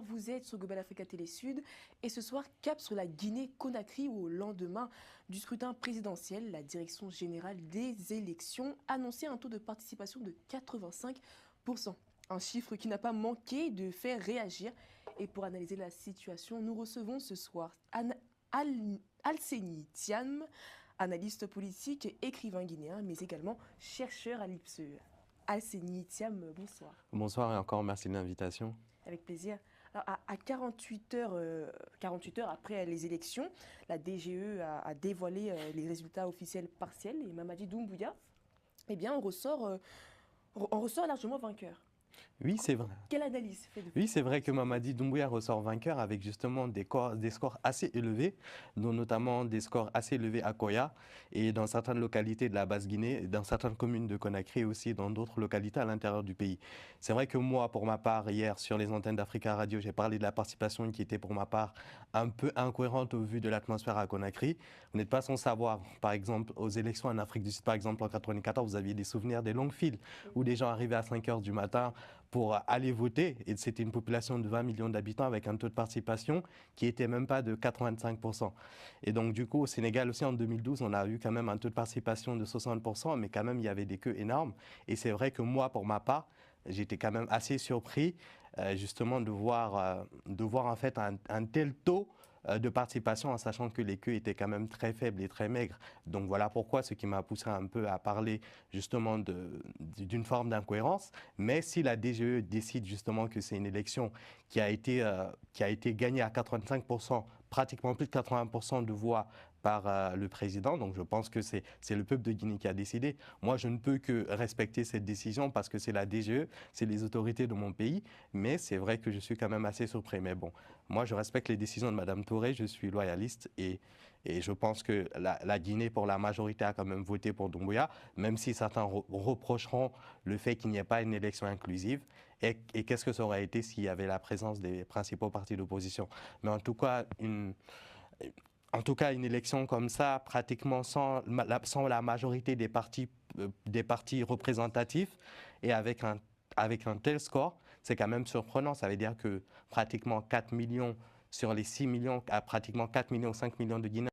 bonsoir, vous êtes sur Global Africa Télé Sud et ce soir, cap sur la Guinée-Conakry où au lendemain du scrutin présidentiel, la Direction générale des élections annonçait un taux de participation de 85%. Un chiffre qui n'a pas manqué de faire réagir. Et pour analyser la situation, nous recevons ce soir Alseni Thiam, analyste politique, écrivain guinéen, mais également chercheur à l'IPSE. Alseni Thiam, bonsoir. Bonsoir et encore merci de l'invitation. Avec plaisir. Alors, à 48 heures après les élections, la DGE a dévoilé les résultats officiels partiels et Mamadi Doumbouya, eh bien, on ressort largement vainqueur. Oui, c'est vrai. Quelle analyse faites-vous? Oui, c'est vrai que Mamadi Doumbouya ressort vainqueur avec justement des scores assez élevés, dont notamment des scores assez élevés à Koya et dans certaines localités de la Basse-Guinée, dans certaines communes de Conakry et aussi dans d'autres localités à l'intérieur du pays. C'est vrai que moi, pour ma part, hier, sur les antennes d'Africa Radio, j'ai parlé de la participation qui était pour ma part un peu incohérente au vu de l'atmosphère à Conakry. Vous n'êtes pas sans savoir, par exemple, aux élections en Afrique du Sud, par exemple en 1994, vous aviez des souvenirs des longues files où des gens arrivaient à 5 heures du matin pour aller voter, et c'était une population de 20 millions d'habitants avec un taux de participation qui n'était même pas de 85%. Et donc du coup, au Sénégal aussi en 2012, on a eu quand même un taux de participation de 60%, mais quand même il y avait des queues énormes. Et c'est vrai que moi, pour ma part, j'étais quand même assez surpris justement de voir en fait un tel taux de participation en sachant que les queues étaient quand même très faibles et très maigres. Donc voilà pourquoi ce qui m'a poussé un peu à parler justement d'une forme d'incohérence. Mais si la DGE décide justement que c'est une élection qui a été gagnée à 85%, pratiquement plus de 80% de voix par le président. Donc je pense que c'est le peuple de Guinée qui a décidé. Moi, je ne peux que respecter cette décision parce que c'est la DGE, c'est les autorités de mon pays. Mais c'est vrai que je suis quand même assez surpris. Mais bon, moi, je respecte les décisions de Mme Touré, je suis loyaliste et je pense que la Guinée, pour la majorité, a quand même voté pour Doumbouya, même si certains reprocheront le fait qu'il n'y ait pas une élection inclusive. Et qu'est-ce que ça aurait été s'il y avait la présence des principaux partis d'opposition? Mais en tout cas, une élection comme ça, pratiquement sans la majorité des partis représentatifs et avec un tel score, c'est quand même surprenant. Ça veut dire que pratiquement 4 millions sur les 6 millions, à pratiquement 4 millions, 5 millions de Guinéens